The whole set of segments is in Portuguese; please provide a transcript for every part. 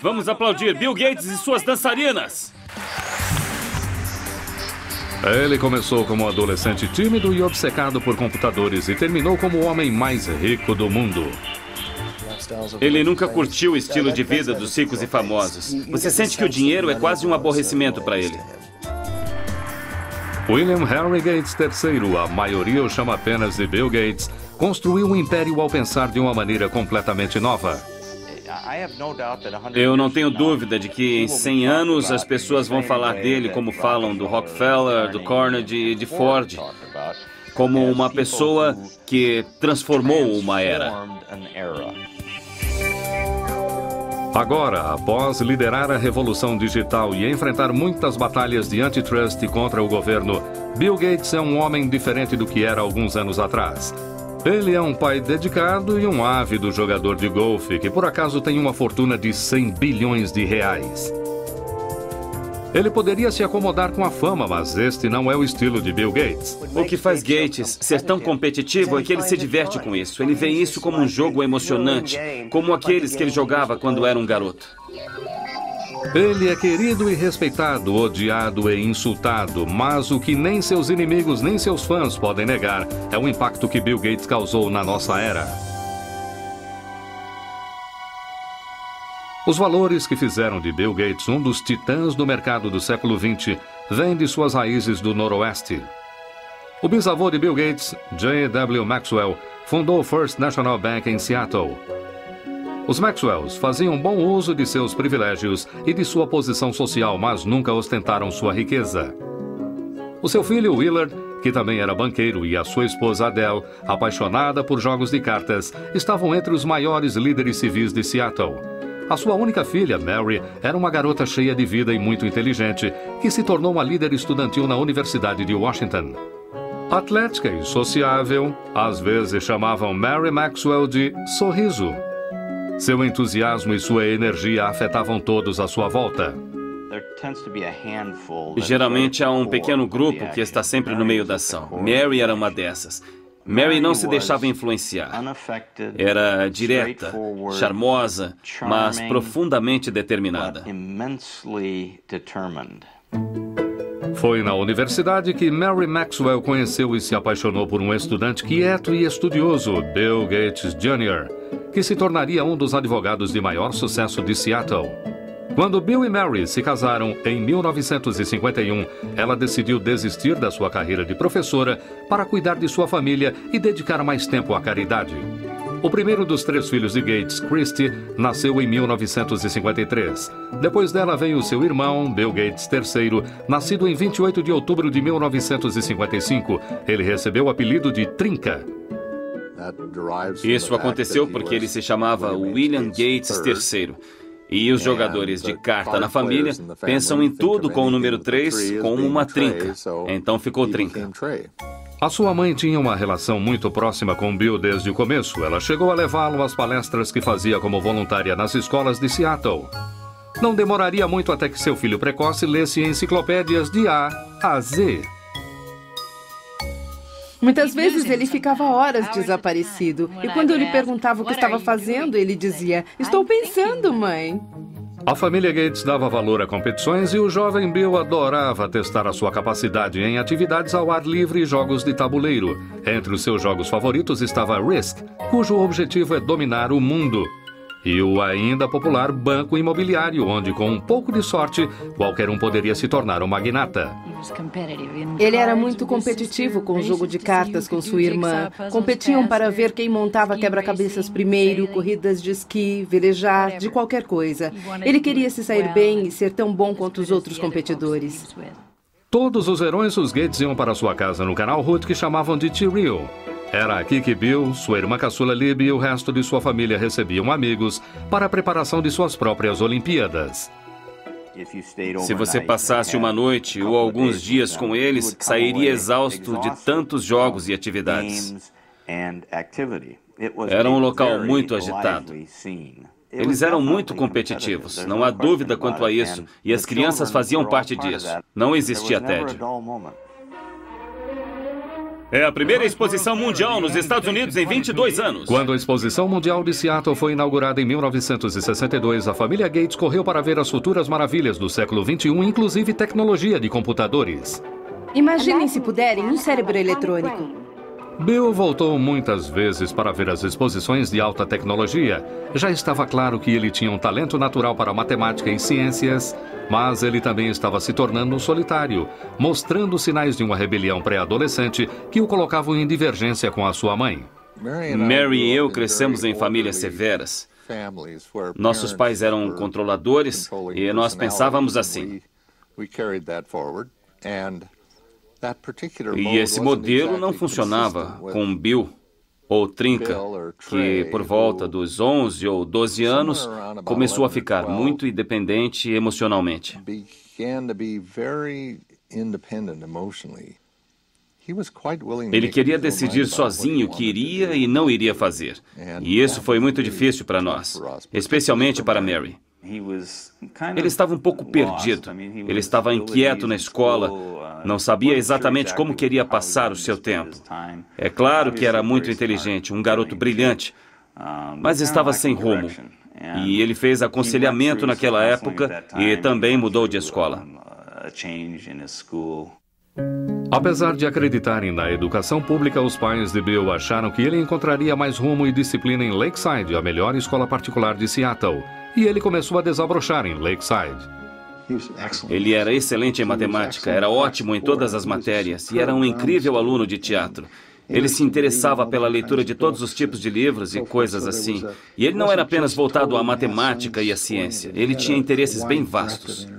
Vamos aplaudir Bill Gates e suas dançarinas. Ele começou como um adolescente tímido e obcecado por computadores e terminou como o homem mais rico do mundo. Ele nunca curtiu o estilo de vida dos ricos e famosos. Você sente que o dinheiro é quase um aborrecimento para ele. William Henry Gates III, a maioria o chama apenas de Bill Gates, construiu um império ao pensar de uma maneira completamente nova. Eu não tenho dúvida de que em 100 anos as pessoas vão falar dele como falam do Rockefeller, do Carnegie e de Ford, como uma pessoa que transformou uma era. Agora, após liderar a revolução digital e enfrentar muitas batalhas de antitrust contra o governo, Bill Gates é um homem diferente do que era alguns anos atrás. Ele é um pai dedicado e um ávido jogador de golfe que por acaso tem uma fortuna de 100 bilhões de reais. Ele poderia se acomodar com a fama, mas este não é o estilo de Bill Gates. O que faz Gates ser tão competitivo é que ele se diverte com isso. Ele vê isso como um jogo emocionante, como aqueles que ele jogava quando era um garoto. Ele é querido e respeitado, odiado e insultado, mas o que nem seus inimigos nem seus fãs podem negar é o impacto que Bill Gates causou na nossa era. Os valores que fizeram de Bill Gates um dos titãs do mercado do século XX vêm de suas raízes do Noroeste. O bisavô de Bill Gates, J. W. Maxwell, fundou o First National Bank em Seattle. Os Maxwells faziam bom uso de seus privilégios e de sua posição social, mas nunca ostentaram sua riqueza. O seu filho Willard, que também era banqueiro, e a sua esposa Adele, apaixonada por jogos de cartas, estavam entre os maiores líderes civis de Seattle. A sua única filha, Mary, era uma garota cheia de vida e muito inteligente, que se tornou uma líder estudantil na Universidade de Washington. Atlética e sociável, às vezes chamavam Mary Maxwell de Sorriso. Seu entusiasmo e sua energia afetavam todos à sua volta. Geralmente há um pequeno grupo que está sempre no meio da ação. Mary era uma dessas. Mary não se deixava influenciar. Era direta, charmosa, mas profundamente determinada. Foi na universidade que Mary Maxwell conheceu e se apaixonou por um estudante quieto e estudioso, Bill Gates Jr., que se tornaria um dos advogados de maior sucesso de Seattle. Quando Bill e Mary se casaram em 1951, ela decidiu desistir da sua carreira de professora para cuidar de sua família e dedicar mais tempo à caridade. O primeiro dos 3 filhos de Gates, Christy, nasceu em 1953. Depois dela veio seu irmão, Bill Gates III, nascido em 28 de outubro de 1955. Ele recebeu o apelido de Trinca. Isso aconteceu porque ele se chamava William Gates III. E os jogadores de carta na família pensam em tudo com o número 3 como uma trinca. Então ficou Trinca. A sua mãe tinha uma relação muito próxima com Bill desde o começo. Ela chegou a levá-lo às palestras que fazia como voluntária nas escolas de Seattle. Não demoraria muito até que seu filho precoce lesse enciclopédias de A a Z. Muitas vezes ele ficava horas desaparecido. E quando eu lhe perguntava o que estava fazendo, ele dizia: "Estou pensando, mãe." A família Gates dava valor a competições e o jovem Bill adorava testar a sua capacidade em atividades ao ar livre e jogos de tabuleiro. Entre os seus jogos favoritos estava Risk, cujo objetivo é dominar o mundo. E o ainda popular Banco Imobiliário, onde com um pouco de sorte, qualquer um poderia se tornar um magnata. Ele era muito competitivo com o jogo de cartas com sua irmã. Competiam para ver quem montava quebra-cabeças primeiro, corridas de esqui, velejar, de qualquer coisa. Ele queria se sair bem e ser tão bom quanto os outros competidores. Todos os verões, os Gates iam para sua casa no canal Hood que chamavam de T-Rio. Era aqui que Bill, sua irmã caçula Libby e o resto de sua família recebiam amigos para a preparação de suas próprias Olimpíadas. Se você passasse uma noite ou alguns dias com eles, sairia exausto de tantos jogos e atividades. Era um local muito agitado. Eles eram muito competitivos, não há dúvida quanto a isso, e as crianças faziam parte disso. Não existia tédio. É a primeira exposição mundial nos Estados Unidos em 22 anos. Quando a Exposição Mundial de Seattle foi inaugurada em 1962, a família Gates correu para ver as futuras maravilhas do século XXI, inclusive tecnologia de computadores. Imaginem, se puderem, um cérebro eletrônico. Bill voltou muitas vezes para ver as exposições de alta tecnologia. Já estava claro que ele tinha um talento natural para matemática e ciências, mas ele também estava se tornando solitário, mostrando sinais de uma rebelião pré-adolescente que o colocavam em divergência com a sua mãe. Mary e eu crescemos em famílias severas. Nossos pais eram controladores e nós pensávamos assim. E esse modelo não funcionava com Bill, ou Trinca, que por volta dos 11 ou 12 anos começou a ficar muito independente emocionalmente. Ele queria decidir sozinho o que iria e não iria fazer. E isso foi muito difícil para nós, especialmente para Mary. Ele estava um pouco perdido. Ele estava inquieto na escola, não sabia exatamente como queria passar o seu tempo. É claro que era muito inteligente, um garoto brilhante, mas estava sem rumo. E ele fez aconselhamento naquela época e também mudou de escola. Apesar de acreditarem na educação pública, os pais de Bill acharam que ele encontraria mais rumo e disciplina em Lakeside, a melhor escola particular de Seattle. E ele começou a desabrochar em Lakeside. Ele era excelente em matemática, era ótimo em todas as matérias e era um incrível aluno de teatro. Ele se interessava pela leitura de todos os tipos de livros e coisas assim. E ele não era apenas voltado à matemática e à ciência. Ele tinha interesses bem vastos.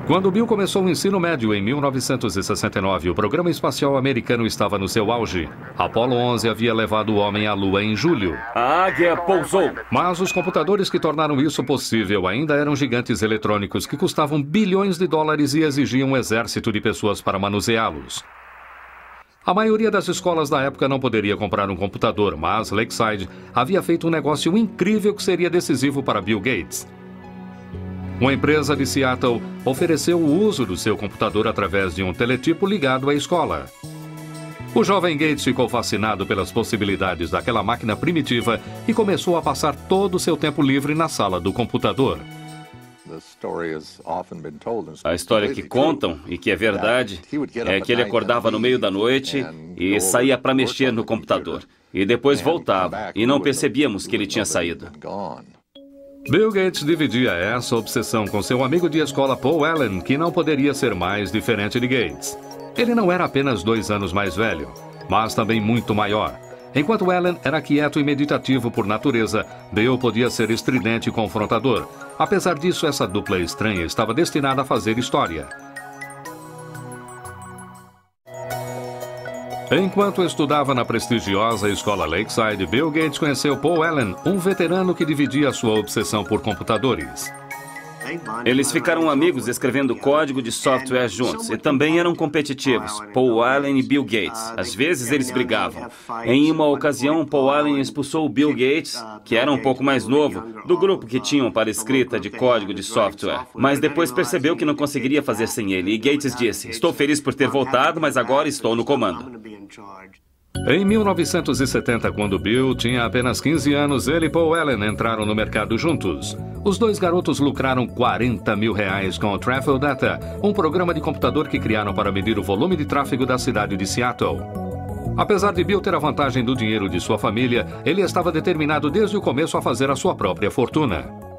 Quando Bill começou o ensino médio em 1969, o programa espacial americano estava no seu auge. Apollo 11 havia levado o homem à Lua em julho. A águia pousou. Mas os computadores que tornaram isso possível ainda eram gigantes eletrônicos que custavam bilhões de dólares e exigiam um exército de pessoas para manuseá-los. A maioria das escolas da época não poderia comprar um computador, mas Lakeside havia feito um negócio incrível que seria decisivo para Bill Gates. Uma empresa de Seattle ofereceu o uso do seu computador através de um teletipo ligado à escola. O jovem Gates ficou fascinado pelas possibilidades daquela máquina primitiva e começou a passar todo o seu tempo livre na sala do computador. A história que contam, e que é verdade, é que ele acordava no meio da noite e saía para mexer no computador. E depois voltava, e não percebíamos que ele tinha saído. Bill Gates dividia essa obsessão com seu amigo de escola Paul Allen, que não poderia ser mais diferente de Gates. Ele não era apenas 2 anos mais velho, mas também muito maior. Enquanto Allen era quieto e meditativo por natureza, Bill podia ser estridente e confrontador. Apesar disso, essa dupla estranha estava destinada a fazer história. Enquanto estudava na prestigiosa escola Lakeside, Bill Gates conheceu Paul Allen, um veterano que dividia sua obsessão por computadores. Eles ficaram amigos escrevendo código de software juntos e também eram competitivos, Paul Allen e Bill Gates. Às vezes eles brigavam. Em uma ocasião, Paul Allen expulsou o Bill Gates, que era um pouco mais novo, do grupo que tinham para escrita de código de software. Mas depois percebeu que não conseguiria fazer sem ele e Gates disse: "Estou feliz por ter voltado, mas agora estou no comando." Em 1970, quando Bill tinha apenas 15 anos, ele e Paul Allen entraram no mercado juntos. Os dois garotos lucraram R$40 mil com o Traffic Data, um programa de computador que criaram para medir o volume de tráfego da cidade de Seattle. Apesar de Bill ter a vantagem do dinheiro de sua família, ele estava determinado desde o começo a fazer a sua própria fortuna.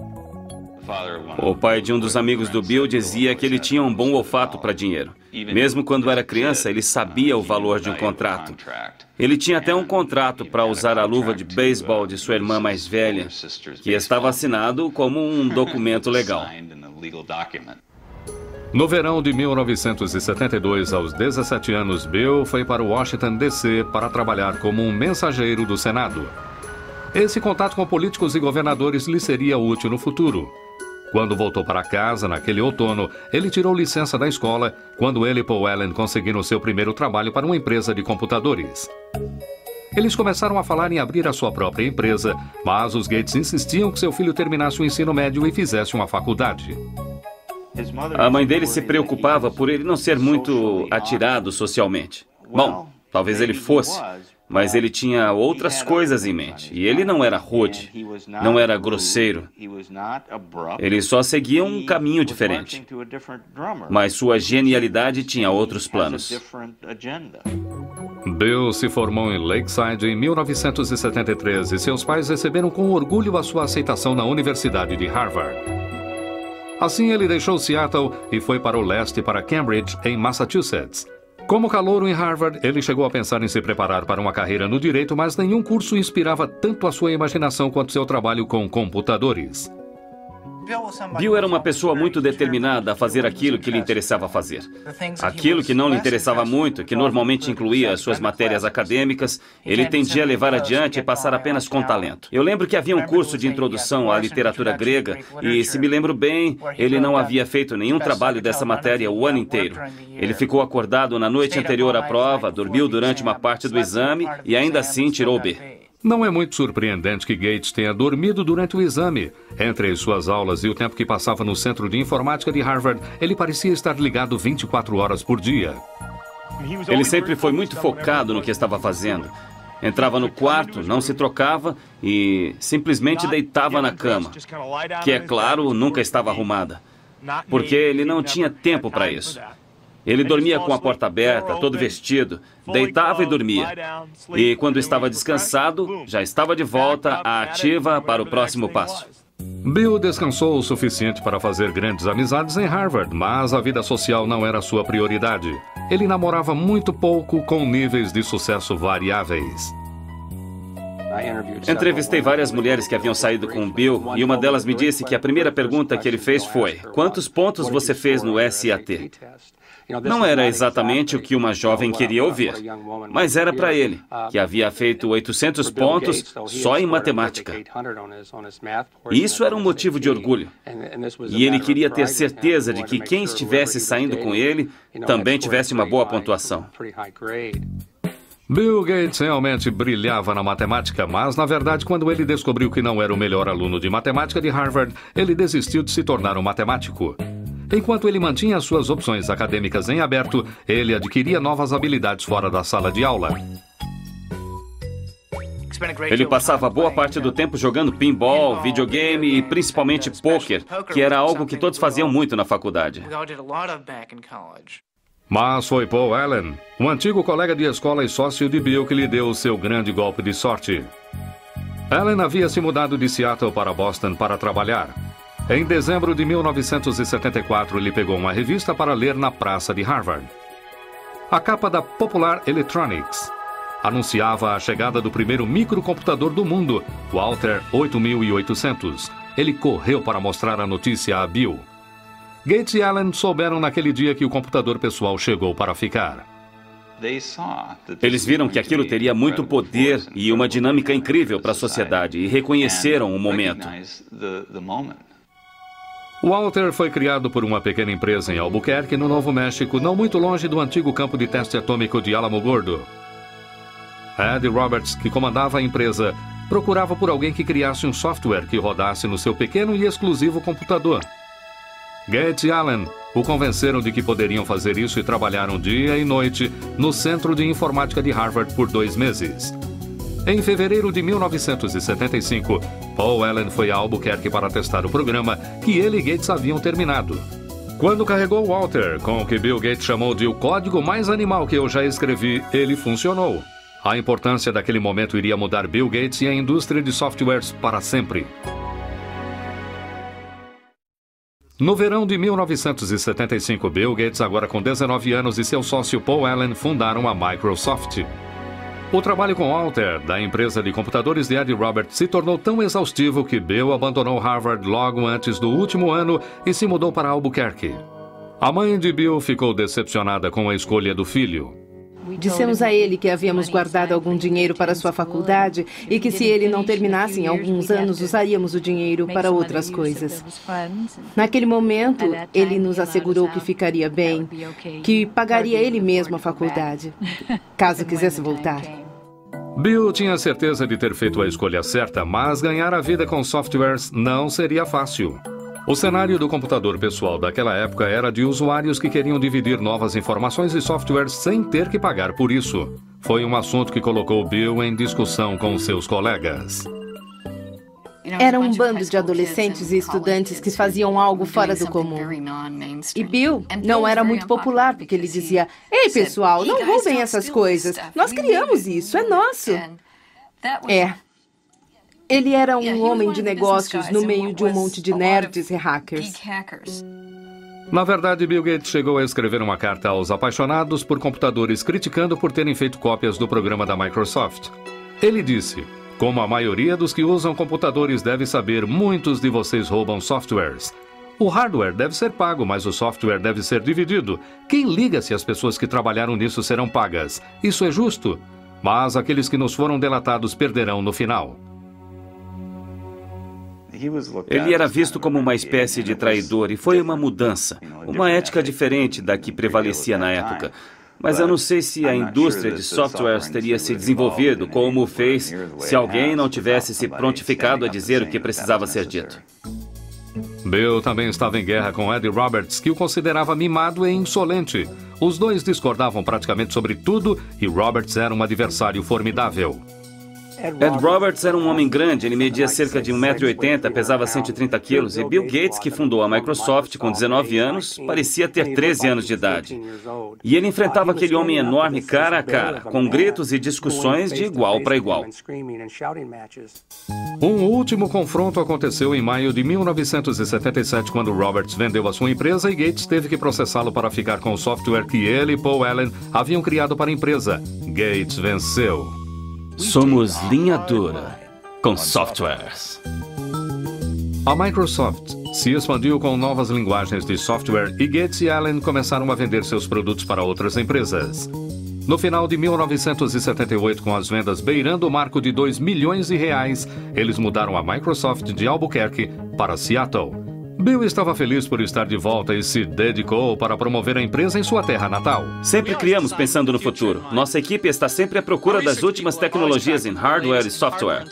O pai de um dos amigos do Bill dizia que ele tinha um bom olfato para dinheiro. Mesmo quando era criança, ele sabia o valor de um contrato. Ele tinha até um contrato para usar a luva de beisebol de sua irmã mais velha, que estava assinado como um documento legal. No verão de 1972, aos 17 anos, Bill foi para Washington, D.C. para trabalhar como um mensageiro do Senado. Esse contato com políticos e governadores lhe seria útil no futuro. Quando voltou para casa, naquele outono, ele tirou licença da escola, quando ele e Paul Allen conseguiram seu primeiro trabalho para uma empresa de computadores. Eles começaram a falar em abrir a sua própria empresa, mas os Gates insistiam que seu filho terminasse o ensino médio e fizesse uma faculdade. A mãe dele se preocupava por ele não ser muito atirado socialmente. Bom, talvez ele fosse, mas ele tinha outras coisas em mente. E ele não era rude, não era grosseiro. Ele só seguia um caminho diferente. Mas sua genialidade tinha outros planos. Bill se formou em Lakeside em 1973 e seus pais receberam com orgulho a sua aceitação na Universidade de Harvard. Assim, ele deixou Seattle e foi para o leste para Cambridge, em Massachusetts. Como calouro em Harvard, ele chegou a pensar em se preparar para uma carreira no direito, mas nenhum curso inspirava tanto a sua imaginação quanto seu trabalho com computadores. Bill era uma pessoa muito determinada a fazer aquilo que lhe interessava fazer. Aquilo que não lhe interessava muito, que normalmente incluía suas matérias acadêmicas, ele tendia a levar adiante e passar apenas com talento. Eu lembro que havia um curso de introdução à literatura grega e, se me lembro bem, ele não havia feito nenhum trabalho dessa matéria o ano inteiro. Ele ficou acordado na noite anterior à prova, dormiu durante uma parte do exame e ainda assim tirou B. Não é muito surpreendente que Gates tenha dormido durante o exame. Entre as suas aulas e o tempo que passava no Centro de Informática de Harvard, ele parecia estar ligado 24 horas por dia. Ele sempre foi muito focado no que estava fazendo. Entrava no quarto, não se trocava e simplesmente deitava na cama, que, é claro, nunca estava arrumada, porque ele não tinha tempo para isso. Ele dormia com a porta aberta, todo vestido, deitava e dormia. E quando estava descansado, já estava de volta à ativa para o próximo passo. Bill descansou o suficiente para fazer grandes amizades em Harvard, mas a vida social não era sua prioridade. Ele namorava muito pouco, com níveis de sucesso variáveis. Entrevistei várias mulheres que haviam saído com o Bill e uma delas me disse que a primeira pergunta que ele fez foi: quantos pontos você fez no SAT? Não era exatamente o que uma jovem queria ouvir, mas era para ele, que havia feito 800 pontos só em matemática. Isso era um motivo de orgulho. E ele queria ter certeza de que quem estivesse saindo com ele também tivesse uma boa pontuação. Bill Gates realmente brilhava na matemática, mas, na verdade, quando ele descobriu que não era o melhor aluno de matemática de Harvard, ele desistiu de se tornar um matemático. Enquanto ele mantinha as suas opções acadêmicas em aberto, ele adquiria novas habilidades fora da sala de aula. Ele passava boa parte do tempo jogando pinball, videogame e principalmente pôquer, que era algo que todos faziam muito na faculdade. Mas foi Paul Allen, um antigo colega de escola e sócio de Bill, que lhe deu o seu grande golpe de sorte. Allen havia se mudado de Seattle para Boston para trabalhar. Em dezembro de 1974, ele pegou uma revista para ler na praça de Harvard. A capa da Popular Electronics anunciava a chegada do primeiro microcomputador do mundo, o Altair 8800. Ele correu para mostrar a notícia a Bill. Gates e Allen souberam naquele dia que o computador pessoal chegou para ficar. Eles viram que aquilo teria muito poder e uma dinâmica incrível para a sociedade e reconheceram o momento. O Altair foi criado por uma pequena empresa em Albuquerque, no Novo México, não muito longe do antigo campo de teste atômico de Alamogordo. Ed Roberts, que comandava a empresa, procurava por alguém que criasse um software que rodasse no seu pequeno e exclusivo computador. Gates e Allen o convenceram de que poderiam fazer isso e trabalharam dia e noite no Centro de Informática de Harvard por 2 meses. Em fevereiro de 1975, Paul Allen foi a Albuquerque para testar o programa que ele e Gates haviam terminado. Quando carregou o Altair, com o que Bill Gates chamou de o código mais animal que eu já escrevi, ele funcionou. A importância daquele momento iria mudar Bill Gates e a indústria de softwares para sempre. No verão de 1975, Bill Gates, agora com 19 anos, e seu sócio Paul Allen fundaram a Microsoft. O trabalho com Altair, da empresa de computadores de Ed Roberts, se tornou tão exaustivo que Bill abandonou Harvard logo antes do último ano e se mudou para Albuquerque. A mãe de Bill ficou decepcionada com a escolha do filho. Dissemos a ele que havíamos guardado algum dinheiro para sua faculdade e que se ele não terminasse em alguns anos, usaríamos o dinheiro para outras coisas. Naquele momento, ele nos assegurou que ficaria bem, que pagaria ele mesmo a faculdade, caso quisesse voltar. Bill tinha certeza de ter feito a escolha certa, mas ganhar a vida com softwares não seria fácil. O cenário do computador pessoal daquela época era de usuários que queriam dividir novas informações e softwares sem ter que pagar por isso. Foi um assunto que colocou Bill em discussão com seus colegas. Era um bando de adolescentes e estudantes que faziam algo fora do comum. E Bill não era muito popular, porque ele dizia: "Ei, pessoal, não roubem essas coisas. Nós criamos isso, é nosso." Ele era um homem de negócios no meio de um monte de nerds e hackers. Na verdade, Bill Gates chegou a escrever uma carta aos apaixonados por computadores criticando por terem feito cópias do programa da Microsoft. Ele disse: "Como a maioria dos que usam computadores deve saber, muitos de vocês roubam softwares. O hardware deve ser pago, mas o software deve ser dividido. Quem liga se as pessoas que trabalharam nisso serão pagas? Isso é justo? Mas aqueles que nos foram delatados perderão no final." Ele era visto como uma espécie de traidor e foi uma mudança, uma ética diferente da que prevalecia na época. Mas eu não sei se a indústria de softwares teria se desenvolvido como fez se alguém não tivesse se prontificado a dizer o que precisava ser dito. Bill também estava em guerra com Ed Roberts, que o considerava mimado e insolente. Os dois discordavam praticamente sobre tudo e Roberts era um adversário formidável. Ed Roberts era um homem grande, ele media cerca de 1,80 m, pesava 130 quilos, e Bill Gates, que fundou a Microsoft com 19 anos, parecia ter 13 anos de idade. E ele enfrentava aquele homem enorme cara a cara, com gritos e discussões de igual para igual. Um último confronto aconteceu em maio de 1977, quando Roberts vendeu a sua empresa e Gates teve que processá-lo para ficar com o software que ele e Paul Allen haviam criado para a empresa. Gates venceu. Somos linha dura com softwares. A Microsoft se expandiu com novas linguagens de software e Gates e Allen começaram a vender seus produtos para outras empresas. No final de 1978, com as vendas beirando o marco de R$2 milhões, eles mudaram a Microsoft de Albuquerque para Seattle. Bill estava feliz por estar de volta e se dedicou para promover a empresa em sua terra natal. Sempre criamos pensando no futuro. Nossa equipe está sempre à procura das últimas tecnologias em hardware e software.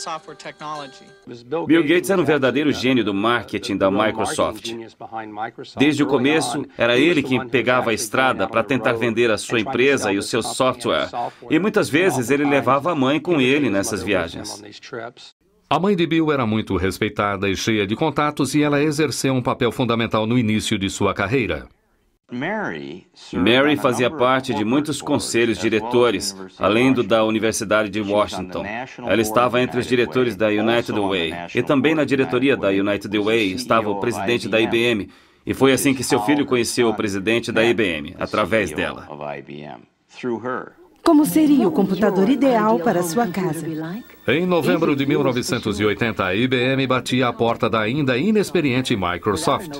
Bill Gates era um verdadeiro gênio do marketing da Microsoft. Desde o começo, era ele quem pegava a estrada para tentar vender a sua empresa e o seu software. E muitas vezes ele levava a mãe com ele nessas viagens. A mãe de Bill era muito respeitada e cheia de contatos e ela exerceu um papel fundamental no início de sua carreira. Mary fazia parte de muitos conselhos diretores, além do da Universidade de Washington. Ela estava entre os diretores da United Way. E também na diretoria da United Way estava o presidente da IBM. E foi assim que seu filho conheceu o presidente da IBM, através dela. Como seria o computador ideal para sua casa? Em novembro de 1980, a IBM batia a porta da ainda inexperiente Microsoft.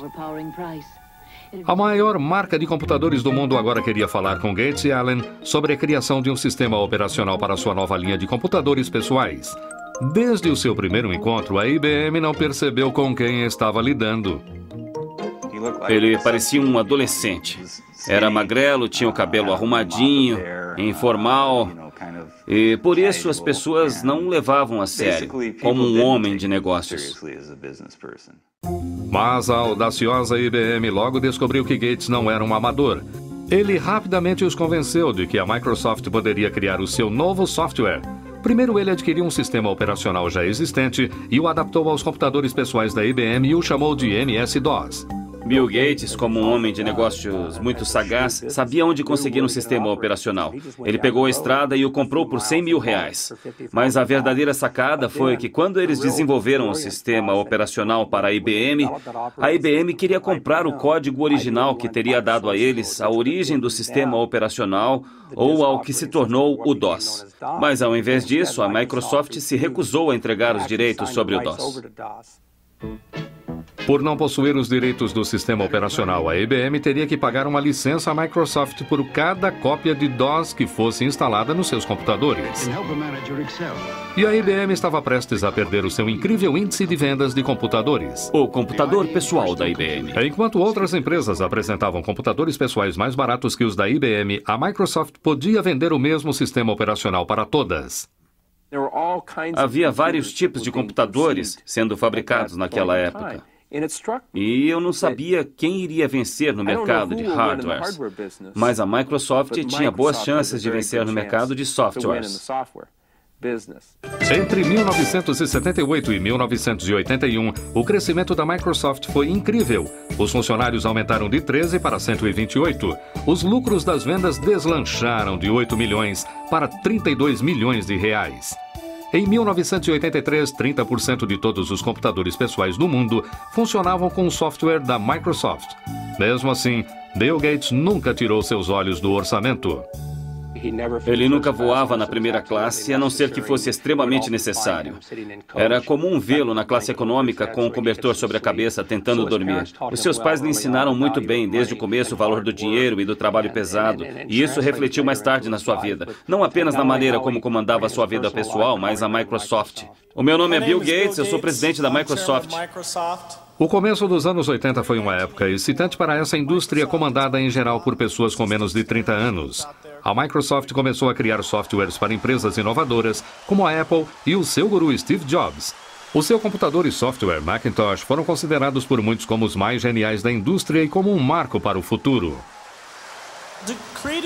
A maior marca de computadores do mundo agora queria falar com Gates e Allen sobre a criação de um sistema operacional para sua nova linha de computadores pessoais. Desde o seu primeiro encontro, a IBM não percebeu com quem estava lidando. Ele parecia um adolescente. Era magrelo, tinha o cabelo arrumadinho, informal, e por isso as pessoas não o levavam a sério, como um homem de negócios. Mas a audaciosa IBM logo descobriu que Gates não era um amador. Ele rapidamente os convenceu de que a Microsoft poderia criar o seu novo software. Primeiro, ele adquiriu um sistema operacional já existente e o adaptou aos computadores pessoais da IBM e o chamou de MS-DOS. Bill Gates, como um homem de negócios muito sagaz, sabia onde conseguir um sistema operacional. Ele pegou a estrada e o comprou por R$100 mil. Mas a verdadeira sacada foi que quando eles desenvolveram o sistema operacional para a IBM queria comprar o código original que teria dado a eles a origem do sistema operacional ou ao que se tornou o DOS. Mas ao invés disso, a Microsoft se recusou a entregar os direitos sobre o DOS. Por não possuir os direitos do sistema operacional, a IBM teria que pagar uma licença à Microsoft por cada cópia de DOS que fosse instalada nos seus computadores. E a IBM estava prestes a perder o seu incrível índice de vendas de computadores. O computador pessoal da IBM. Enquanto outras empresas apresentavam computadores pessoais mais baratos que os da IBM, a Microsoft podia vender o mesmo sistema operacional para todas. Havia vários tipos de computadores sendo fabricados naquela época. E eu não sabia quem iria vencer no mercado de hardwares, mas a Microsoft tinha boas chances de vencer no mercado de softwares. Entre 1978 e 1981, o crescimento da Microsoft foi incrível. Os funcionários aumentaram de 13 para 128. Os lucros das vendas deslancharam de 8 milhões para 32 milhões de reais. Em 1983, 30% de todos os computadores pessoais do mundo funcionavam com o software da Microsoft. Mesmo assim, Bill Gates nunca tirou seus olhos do orçamento. Ele nunca voava na primeira classe, a não ser que fosse extremamente necessário. Era comum vê-lo na classe econômica com um cobertor sobre a cabeça, tentando dormir. Os seus pais lhe ensinaram muito bem, desde o começo, o valor do dinheiro e do trabalho pesado, e isso refletiu mais tarde na sua vida. Não apenas na maneira como comandava a sua vida pessoal, mas a Microsoft. O meu nome é Bill Gates, eu sou presidente da Microsoft. O começo dos anos 80 foi uma época excitante para essa indústria comandada em geral por pessoas com menos de 30 anos. A Microsoft começou a criar softwares para empresas inovadoras, como a Apple e o seu guru Steve Jobs. O seu computador e software Macintosh foram considerados por muitos como os mais geniais da indústria e como um marco para o futuro.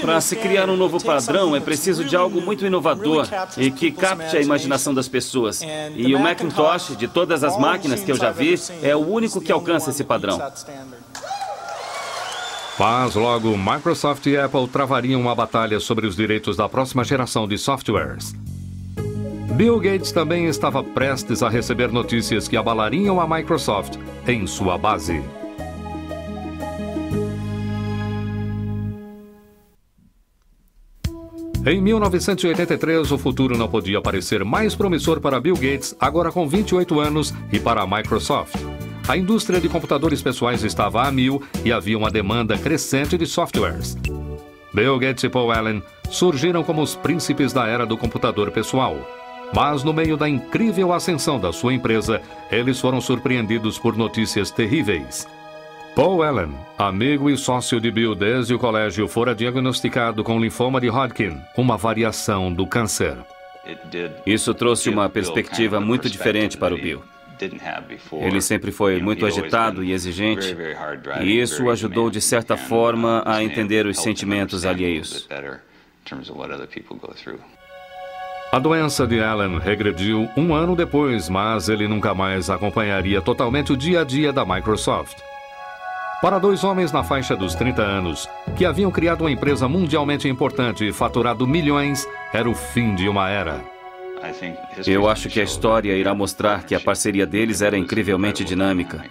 Para se criar um novo padrão, é preciso de algo muito inovador e que capte a imaginação das pessoas. E o Macintosh, de todas as máquinas que eu já vi, é o único que alcança esse padrão. Mas logo, Microsoft e Apple travariam uma batalha sobre os direitos da próxima geração de softwares. Bill Gates também estava prestes a receber notícias que abalariam a Microsoft em sua base. Em 1983, o futuro não podia parecer mais promissor para Bill Gates, agora com 28 anos, e para a Microsoft. A indústria de computadores pessoais estava a mil e havia uma demanda crescente de softwares. Bill Gates e Paul Allen surgiram como os príncipes da era do computador pessoal. Mas no meio da incrível ascensão da sua empresa, eles foram surpreendidos por notícias terríveis. Paul Allen, amigo e sócio de Bill desde o colégio, fora diagnosticado com linfoma de Hodgkin, uma variação do câncer. Isso trouxe uma perspectiva muito diferente para o Bill. Ele sempre foi muito agitado e exigente, e isso o ajudou de certa forma a entender os sentimentos alheios. A doença de Allen regrediu um ano depois, mas ele nunca mais acompanharia totalmente o dia a dia da Microsoft. Para dois homens na faixa dos 30 anos, que haviam criado uma empresa mundialmente importante e faturado milhões, era o fim de uma era. Eu acho que a história irá mostrar que a parceria deles era incrivelmente dinâmica.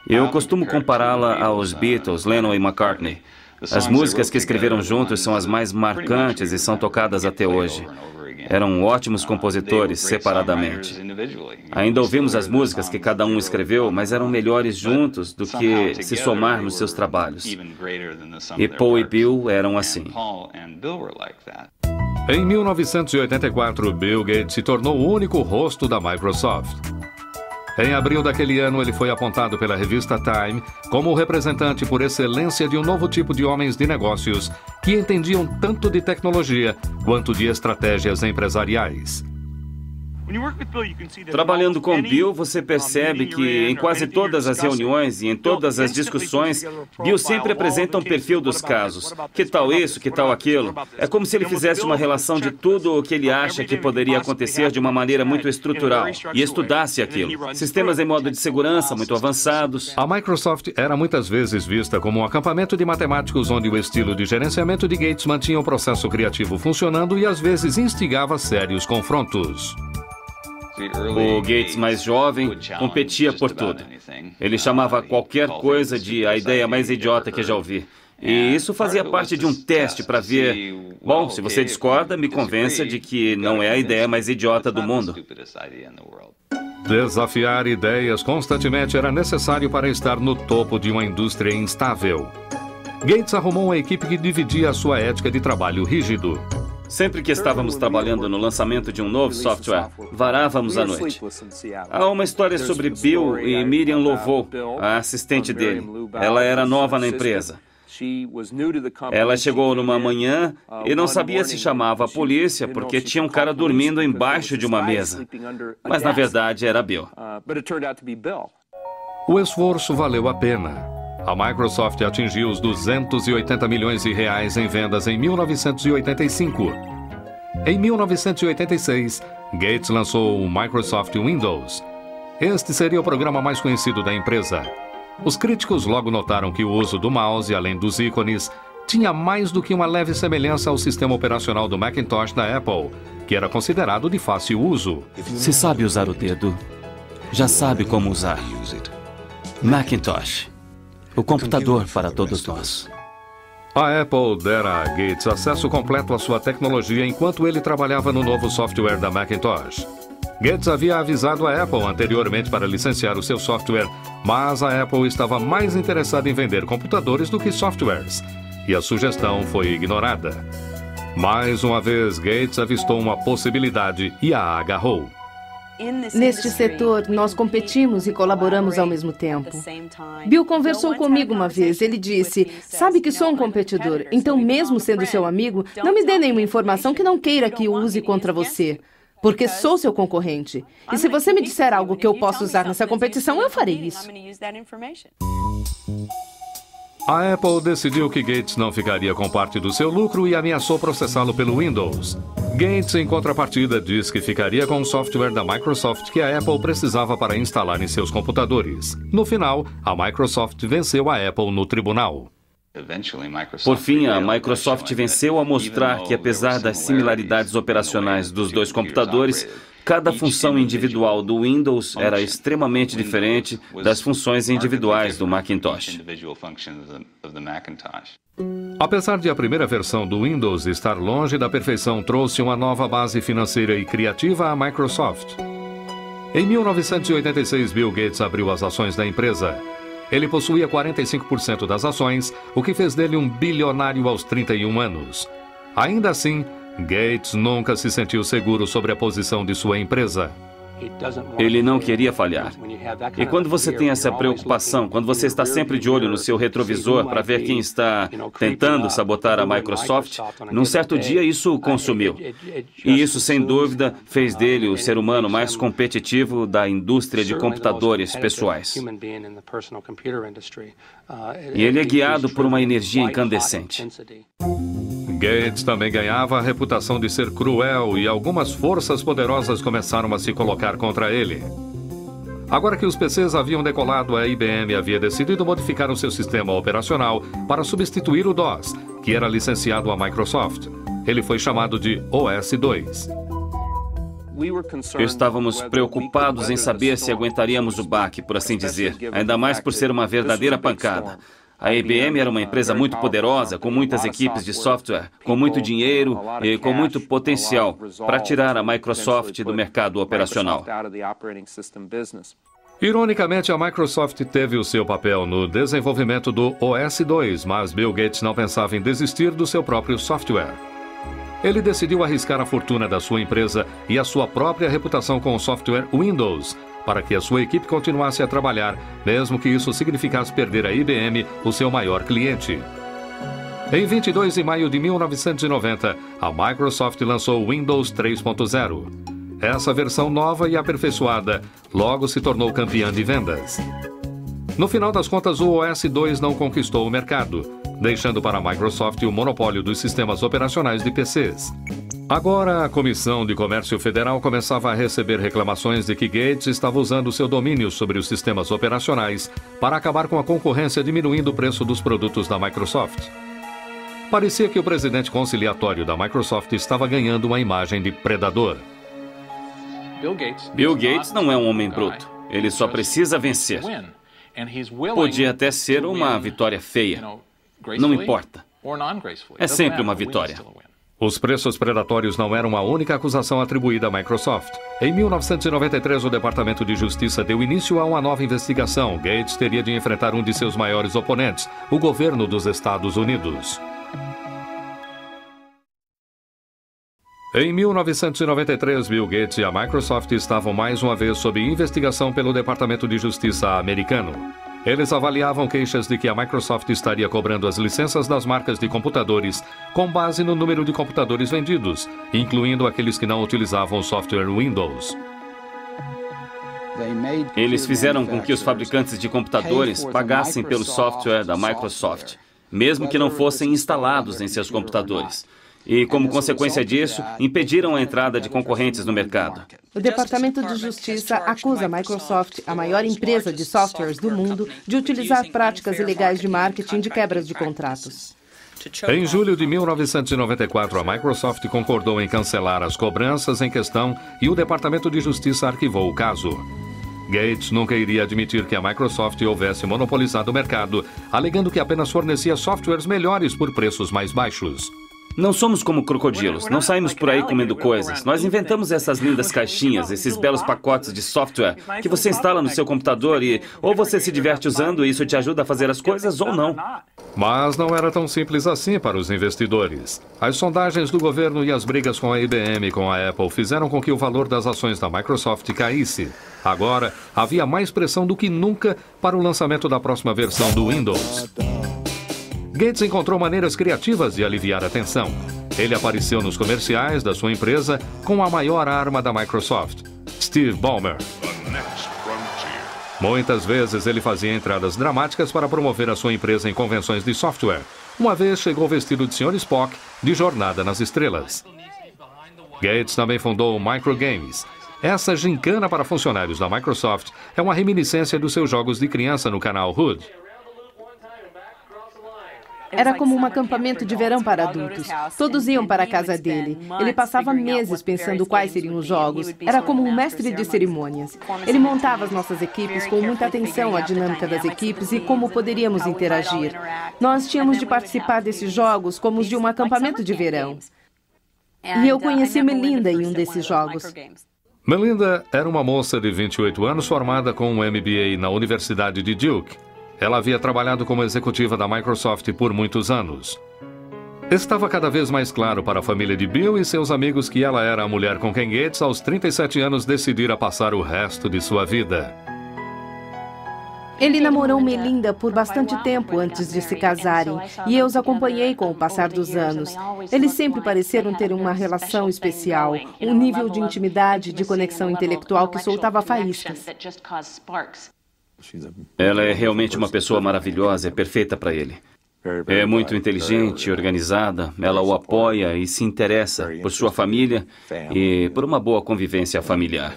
Eu costumo compará-la aos Beatles, Lennon e McCartney. As músicas que escreveram juntos são as mais marcantes e são tocadas até hoje. Eram ótimos compositores separadamente. Ainda ouvimos as músicas que cada um escreveu, mas eram melhores juntos do que se somar nos seus trabalhos. E Paul e Bill eram assim. Em 1984, Bill Gates se tornou o único rosto da Microsoft. Em abril daquele ano, ele foi apontado pela revista Time como o representante por excelência de um novo tipo de homens de negócios que entendiam tanto de tecnologia quanto de estratégias empresariais. Trabalhando com Bill, você percebe que em quase todas as reuniões e em todas as discussões, Bill sempre apresenta um perfil dos casos. Que tal isso, que tal aquilo? É como se ele fizesse uma relação de tudo o que ele acha que poderia acontecer de uma maneira muito estrutural e estudasse aquilo. Sistemas em modo de segurança muito avançados. A Microsoft era muitas vezes vista como um acampamento de matemáticos onde o estilo de gerenciamento de Gates mantinha o processo criativo funcionando e às vezes instigava sérios confrontos. O Gates mais jovem competia por tudo. Ele chamava qualquer coisa de a ideia mais idiota que já ouvi. E isso fazia parte de um teste para ver, bom, se você discorda, me convença de que não é a ideia mais idiota do mundo. Desafiar ideias constantemente era necessário para estar no topo de uma indústria instável. Gates arrumou uma equipe que dividia a sua ética de trabalho rígido. Sempre que estávamos trabalhando no lançamento de um novo software, varávamos à noite. Há uma história sobre Bill e Miriam Lovo, a assistente dele. Ela era nova na empresa. Ela chegou numa manhã e não sabia se chamava a polícia porque tinha um cara dormindo embaixo de uma mesa. Mas na verdade era Bill. O esforço valeu a pena. A Microsoft atingiu os 280 milhões de reais em vendas em 1985. Em 1986, Gates lançou o Microsoft Windows. Este seria o programa mais conhecido da empresa. Os críticos logo notaram que o uso do mouse, além dos ícones, tinha mais do que uma leve semelhança ao sistema operacional do Macintosh da Apple, que era considerado de fácil uso. Se sabe usar o dedo, já sabe como usar. Macintosh, o computador para todos nós. A Apple dera a Gates acesso completo à sua tecnologia enquanto ele trabalhava no novo software da Macintosh. Gates havia avisado a Apple anteriormente para licenciar o seu software, mas a Apple estava mais interessada em vender computadores do que softwares, e a sugestão foi ignorada. Mais uma vez, Gates avistou uma possibilidade e a agarrou. Neste setor, nós competimos e colaboramos ao mesmo tempo. Bill conversou comigo uma vez. Ele disse, sabe que sou um competidor, então mesmo sendo seu amigo, não me dê nenhuma informação que não queira que use contra você, porque sou seu concorrente. E se você me disser algo que eu possa usar nessa competição, eu farei isso. A Apple decidiu que Gates não ficaria com parte do seu lucro e ameaçou processá-lo pelo Windows. Gates, em contrapartida, diz que ficaria com o software da Microsoft que a Apple precisava para instalar em seus computadores. No final, a Microsoft venceu a Apple no tribunal. Por fim, a Microsoft venceu ao mostrar que, apesar das similaridades operacionais dos dois computadores, cada função individual do Windows era extremamente diferente das funções individuais do Macintosh. Apesar de a primeira versão do Windows estar longe da perfeição, trouxe uma nova base financeira e criativa à Microsoft. Em 1986, Bill Gates abriu as ações da empresa. Ele possuía 45% das ações, o que fez dele um bilionário aos 31 anos. Ainda assim, Gates nunca se sentiu seguro sobre a posição de sua empresa. Ele não queria falhar. E quando você tem essa preocupação, quando você está sempre de olho no seu retrovisor para ver quem está tentando sabotar a Microsoft, num certo dia isso o consumiu. E isso, sem dúvida, fez dele o ser humano mais competitivo da indústria de computadores pessoais. E ele é guiado por uma energia incandescente. Gates também ganhava a reputação de ser cruel e algumas forças poderosas começaram a se colocar contra ele. Agora que os PCs haviam decolado, a IBM havia decidido modificar o seu sistema operacional para substituir o DOS, que era licenciado à Microsoft. Ele foi chamado de OS/2. Estávamos preocupados em saber se aguentaríamos o baque, por assim dizer, ainda mais por ser uma verdadeira pancada. A IBM era uma empresa muito poderosa, com muitas equipes de software, com muito dinheiro e com muito potencial para tirar a Microsoft do mercado operacional. Ironicamente, a Microsoft teve o seu papel no desenvolvimento do OS/2, mas Bill Gates não pensava em desistir do seu próprio software. Ele decidiu arriscar a fortuna da sua empresa e a sua própria reputação com o software Windows, para que a sua equipe continuasse a trabalhar, mesmo que isso significasse perder a IBM, o seu maior cliente. Em 22 de maio de 1990, a Microsoft lançou o Windows 3.0. Essa versão nova e aperfeiçoada logo se tornou campeã de vendas. No final das contas, o OS/2 não conquistou o mercado, deixando para a Microsoft o monopólio dos sistemas operacionais de PCs. Agora, a Comissão de Comércio Federal começava a receber reclamações de que Gates estava usando seu domínio sobre os sistemas operacionais para acabar com a concorrência, diminuindo o preço dos produtos da Microsoft. Parecia que o presidente conciliatório da Microsoft estava ganhando uma imagem de predador. Bill Gates não é um homem bruto. Ele só precisa vencer. Podia até ser uma vitória feia. Não importa. É sempre uma vitória. Os preços predatórios não eram a única acusação atribuída à Microsoft. Em 1993, o Departamento de Justiça deu início a uma nova investigação. Gates teria de enfrentar um de seus maiores oponentes, o governo dos Estados Unidos. Em 1993, Bill Gates e a Microsoft estavam mais uma vez sob investigação pelo Departamento de Justiça americano. Eles avaliavam queixas de que a Microsoft estaria cobrando as licenças das marcas de computadores com base no número de computadores vendidos, incluindo aqueles que não utilizavam o software Windows. Eles fizeram com que os fabricantes de computadores pagassem pelo software da Microsoft, mesmo que não fossem instalados em seus computadores. E, como consequência disso, impediram a entrada de concorrentes no mercado. O Departamento de Justiça acusa a Microsoft, a maior empresa de softwares do mundo, de utilizar práticas ilegais de marketing de quebras de contratos. Em julho de 1994, a Microsoft concordou em cancelar as cobranças em questão e o Departamento de Justiça arquivou o caso. Gates nunca iria admitir que a Microsoft houvesse monopolizado o mercado, alegando que apenas fornecia softwares melhores por preços mais baixos. Não somos como crocodilos, não saímos por aí comendo coisas. Nós inventamos essas lindas caixinhas, esses belos pacotes de software que você instala no seu computador e ou você se diverte usando e isso te ajuda a fazer as coisas ou não. Mas não era tão simples assim para os investidores. As sondagens do governo e as brigas com a IBM e com a Apple fizeram com que o valor das ações da Microsoft caísse. Agora, havia mais pressão do que nunca para o lançamento da próxima versão do Windows. Gates encontrou maneiras criativas de aliviar a tensão. Ele apareceu nos comerciais da sua empresa com a maior arma da Microsoft, Steve Ballmer. Muitas vezes ele fazia entradas dramáticas para promover a sua empresa em convenções de software. Uma vez chegou vestido de Sr. Spock, de Jornada nas Estrelas. Gates também fundou o Microgames. Essa gincana para funcionários da Microsoft é uma reminiscência dos seus jogos de criança no canal Hood. Era como um acampamento de verão para adultos. Todos iam para a casa dele. Ele passava meses pensando quais seriam os jogos. Era como um mestre de cerimônias. Ele montava as nossas equipes com muita atenção à dinâmica das equipes e como poderíamos interagir. Nós tínhamos de participar desses jogos como os de um acampamento de verão. E eu conheci Melinda em um desses jogos. Melinda era uma moça de 28 anos formada com um MBA na Universidade de Duke. Ela havia trabalhado como executiva da Microsoft por muitos anos. Estava cada vez mais claro para a família de Bill e seus amigos que ela era a mulher com quem Gates, aos 37 anos, decidira passar o resto de sua vida. Ele namorou Melinda por bastante tempo antes de se casarem, e eu os acompanhei com o passar dos anos. Eles sempre pareceram ter uma relação especial, um nível de intimidade, de conexão intelectual que soltava faíscas. Ela é realmente uma pessoa maravilhosa, é perfeita para ele. É muito inteligente, organizada, ela o apoia e se interessa por sua família e por uma boa convivência familiar.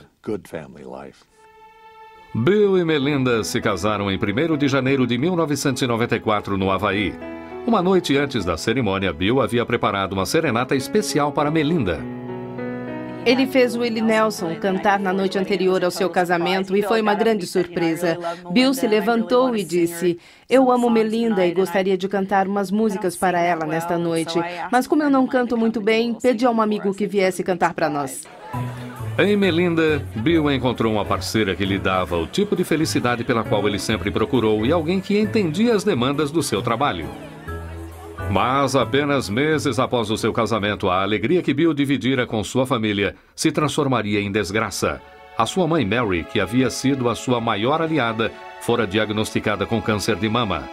Bill e Melinda se casaram em 1º de janeiro de 1994 no Havaí. Uma noite antes da cerimônia, Bill havia preparado uma serenata especial para Melinda. Ele fez Willie Nelson cantar na noite anterior ao seu casamento e foi uma grande surpresa. Bill se levantou e disse: "Eu amo Melinda e gostaria de cantar umas músicas para ela nesta noite, mas como eu não canto muito bem, pedi a um amigo que viesse cantar para nós." Em Melinda, Bill encontrou uma parceira que lhe dava o tipo de felicidade pela qual ele sempre procurou e alguém que entendia as demandas do seu trabalho. Mas apenas meses após o seu casamento, a alegria que Bill dividira com sua família se transformaria em desgraça. A sua mãe Mary, que havia sido a sua maior aliada, fora diagnosticada com câncer de mama.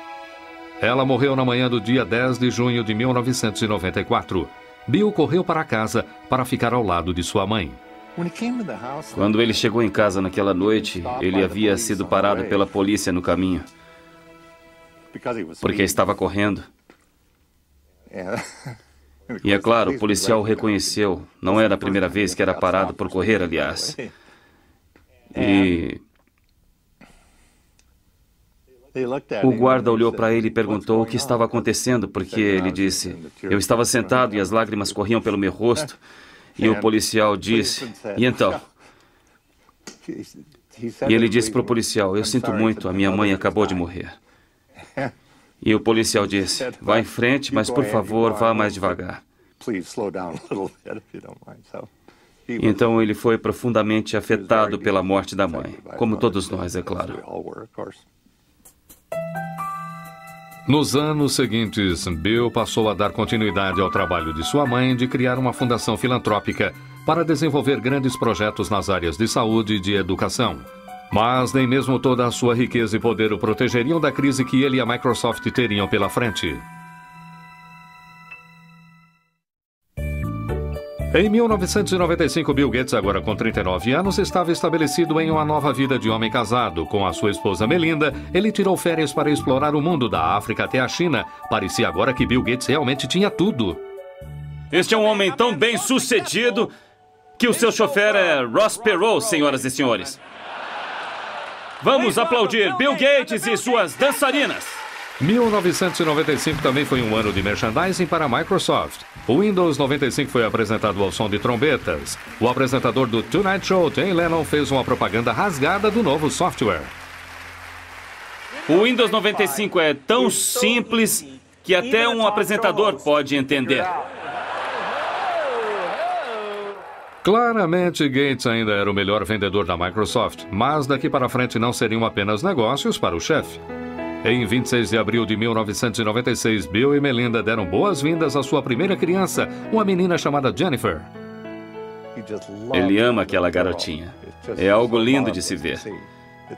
Ela morreu na manhã do dia 10 de junho de 1994. Bill correu para casa para ficar ao lado de sua mãe. Quando ele chegou em casa naquela noite, ele havia sido parado pela polícia no caminho, porque estava correndo. E é claro, o policial o reconheceu. Não era a primeira vez que era parado por correr, aliás. E o guarda olhou para ele e perguntou o que estava acontecendo, porque ele disse: "Eu estava sentado e as lágrimas corriam pelo meu rosto." E o policial disse: "E então?" E ele disse para o policial: "Eu sinto muito, a minha mãe acabou de morrer." E o policial disse: "Vá em frente, mas por favor, vá mais devagar." Então ele foi profundamente afetado pela morte da mãe, como todos nós, é claro. Nos anos seguintes, Bill passou a dar continuidade ao trabalho de sua mãe de criar uma fundação filantrópica para desenvolver grandes projetos nas áreas de saúde e de educação. Mas nem mesmo toda a sua riqueza e poder o protegeriam da crise que ele e a Microsoft teriam pela frente. Em 1995, Bill Gates, agora com 39 anos, estava estabelecido em uma nova vida de homem casado. Com a sua esposa Melinda, ele tirou férias para explorar o mundo da África até a China. Parecia agora que Bill Gates realmente tinha tudo. Este é um homem tão bem sucedido que o seu chofer é Ross Perot, senhoras e senhores. Vamos aplaudir Bill Gates e suas dançarinas. 1995 também foi um ano de merchandising para a Microsoft. O Windows 95 foi apresentado ao som de trombetas. O apresentador do Tonight Show, Jay Leno, fez uma propaganda rasgada do novo software. O Windows 95 é tão simples que até um apresentador pode entender. Claramente, Gates ainda era o melhor vendedor da Microsoft, mas daqui para frente não seriam apenas negócios para o chefe. Em 26 de abril de 1996, Bill e Melinda deram boas-vindas à sua primeira criança, uma menina chamada Jennifer. Ele ama aquela garotinha. É algo lindo de se ver.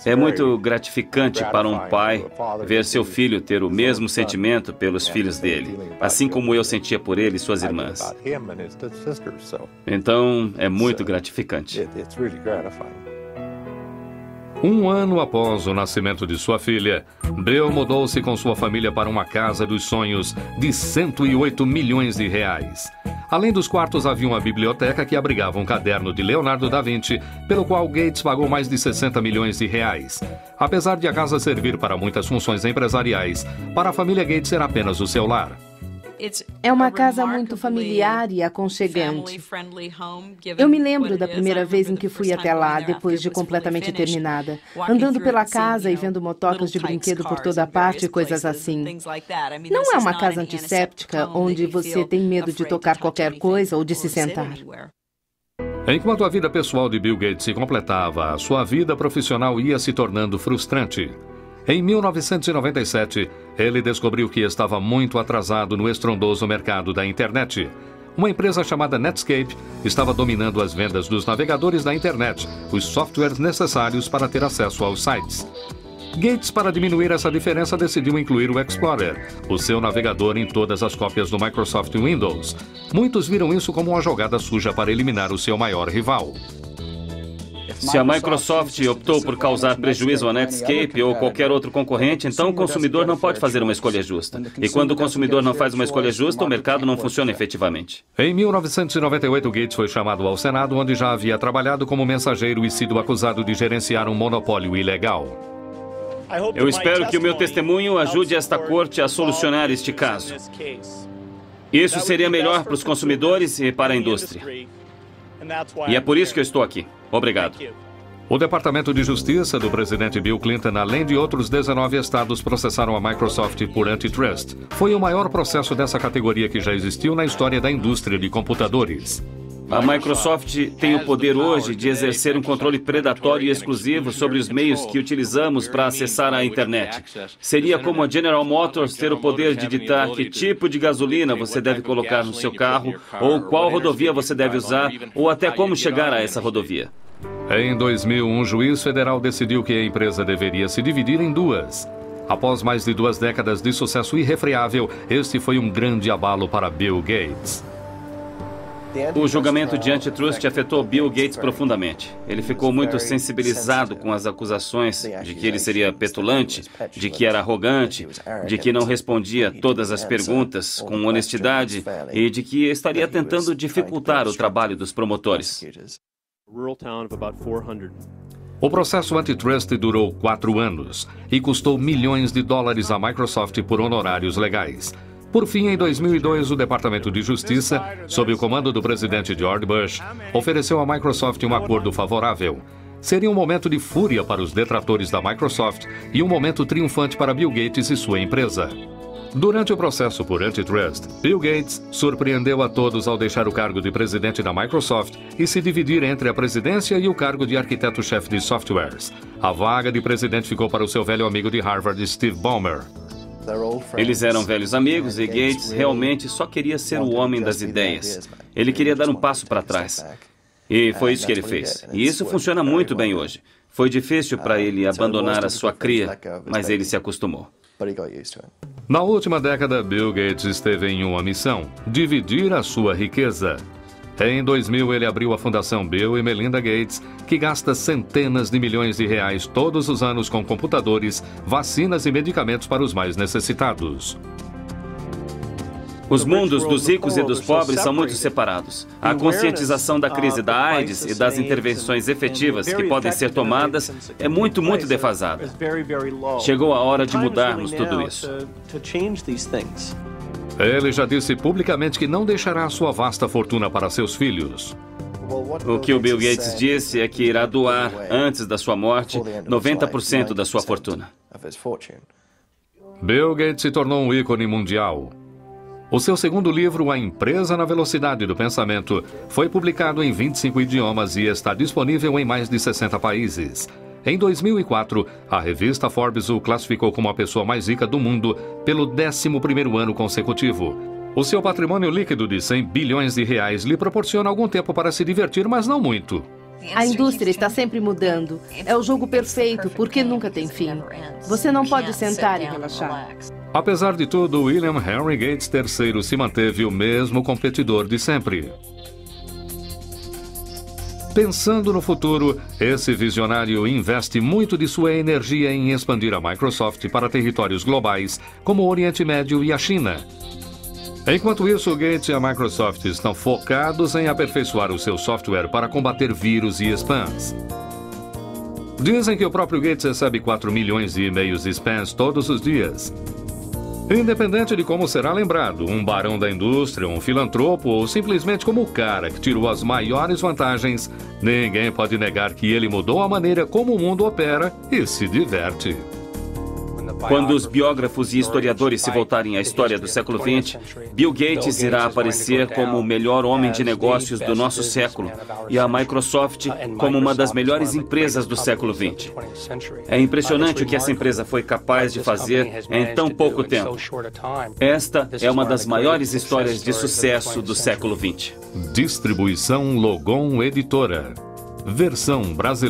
É muito gratificante para um pai ver seu filho ter o mesmo sentimento pelos filhos dele, assim como eu sentia por ele e suas irmãs. Então, é muito gratificante. Um ano após o nascimento de sua filha, Bill mudou-se com sua família para uma casa dos sonhos de 108 milhões de reais. Além dos quartos, havia uma biblioteca que abrigava um caderno de Leonardo da Vinci, pelo qual Gates pagou mais de 60 milhões de reais. Apesar de a casa servir para muitas funções empresariais, para a família Gates era apenas o seu lar. É uma casa muito familiar e aconchegante. Eu me lembro da primeira vez em que fui até lá, depois de completamente terminada, andando pela casa e vendo motocas de brinquedo por toda parte e coisas assim. Não é uma casa antisséptica onde você tem medo de tocar qualquer coisa ou de se sentar. Enquanto a vida pessoal de Bill Gates se completava, a sua vida profissional ia se tornando frustrante. Em 1997, ele descobriu que estava muito atrasado no estrondoso mercado da internet. Uma empresa chamada Netscape estava dominando as vendas dos navegadores da internet, os softwares necessários para ter acesso aos sites. Gates, para diminuir essa diferença, decidiu incluir o Explorer, o seu navegador, em todas as cópias do Microsoft Windows. Muitos viram isso como uma jogada suja para eliminar o seu maior rival. Se a Microsoft optou por causar prejuízo à Netscape ou qualquer outro concorrente, então o consumidor não pode fazer uma escolha justa. E quando o consumidor não faz uma escolha justa, o mercado não funciona efetivamente. Em 1998, Gates foi chamado ao Senado, onde já havia trabalhado como mensageiro e sido acusado de gerenciar um monopólio ilegal. Eu espero que o meu testemunho ajude esta corte a solucionar este caso. Isso seria melhor para os consumidores e para a indústria. E é por isso que eu estou aqui. Obrigado. O Departamento de Justiça do presidente Bill Clinton, além de outros 19 estados, processaram a Microsoft por antitrust. Foi o maior processo dessa categoria que já existiu na história da indústria de computadores. A Microsoft tem o poder hoje de exercer um controle predatório e exclusivo sobre os meios que utilizamos para acessar a internet. Seria como a General Motors ter o poder de ditar que tipo de gasolina você deve colocar no seu carro, ou qual rodovia você deve usar, ou até como chegar a essa rodovia. Em 2000, um juiz federal decidiu que a empresa deveria se dividir em duas. Após mais de 2 décadas de sucesso irrefreável, este foi um grande abalo para Bill Gates. O julgamento de antitrust afetou Bill Gates profundamente. Ele ficou muito sensibilizado com as acusações de que ele seria petulante, de que era arrogante, de que não respondia todas as perguntas com honestidade e de que estaria tentando dificultar o trabalho dos promotores. O processo antitrust durou 4 anos e custou milhões de dólares à Microsoft por honorários legais. Por fim, em 2002, o Departamento de Justiça, sob o comando do presidente George Bush, ofereceu à Microsoft um acordo favorável. Seria um momento de fúria para os detratores da Microsoft e um momento triunfante para Bill Gates e sua empresa. Durante o processo por antitrust, Bill Gates surpreendeu a todos ao deixar o cargo de presidente da Microsoft e se dividir entre a presidência e o cargo de arquiteto-chefe de softwares. A vaga de presidente ficou para o seu velho amigo de Harvard, Steve Ballmer. Eles eram velhos amigos e Gates realmente só queria ser o homem das ideias. Ele queria dar um passo para trás. E foi isso que ele fez. E isso funciona muito bem hoje. Foi difícil para ele abandonar a sua cria, mas ele se acostumou. Na última década, Bill Gates esteve em uma missão: dividir a sua riqueza. Em 2000, ele abriu a Fundação Bill e Melinda Gates, que gasta centenas de milhões de reais todos os anos com computadores, vacinas e medicamentos para os mais necessitados. Os mundos dos ricos e dos pobres são muito separados. A conscientização da crise da AIDS e das intervenções efetivas que podem ser tomadas é muito defasada. Chegou a hora de mudarmos tudo isso. Ele já disse publicamente que não deixará sua vasta fortuna para seus filhos. O que o Bill Gates disse é que irá doar, antes da sua morte, 90% da sua fortuna. Bill Gates se tornou um ícone mundial. O seu segundo livro, A Empresa na Velocidade do Pensamento, foi publicado em 25 idiomas e está disponível em mais de 60 países. Em 2004, a revista Forbes o classificou como a pessoa mais rica do mundo pelo 11º ano consecutivo. O seu patrimônio líquido de 100 bilhões de reais lhe proporciona algum tempo para se divertir, mas não muito. A indústria está sempre mudando. É o jogo perfeito, porque nunca tem fim. Você não pode sentar e relaxar. Apesar de tudo, William Henry Gates III se manteve o mesmo competidor de sempre. Pensando no futuro, esse visionário investe muito de sua energia em expandir a Microsoft para territórios globais, como o Oriente Médio e a China. Enquanto isso, Gates e a Microsoft estão focados em aperfeiçoar o seu software para combater vírus e spams. Dizem que o próprio Gates recebe 4 milhões de e-mails de spams todos os dias. Independente de como será lembrado, um barão da indústria, um filantropo ou simplesmente como o cara que tirou as maiores vantagens, ninguém pode negar que ele mudou a maneira como o mundo opera e se diverte. Quando os biógrafos e historiadores se voltarem à história do século XX, Bill Gates irá aparecer como o melhor homem de negócios do nosso século e a Microsoft como uma das melhores empresas do século XX. É impressionante o que essa empresa foi capaz de fazer em tão pouco tempo. Esta é uma das maiores histórias de sucesso do século XX. Distribuição Logon Editora. Versão brasileira.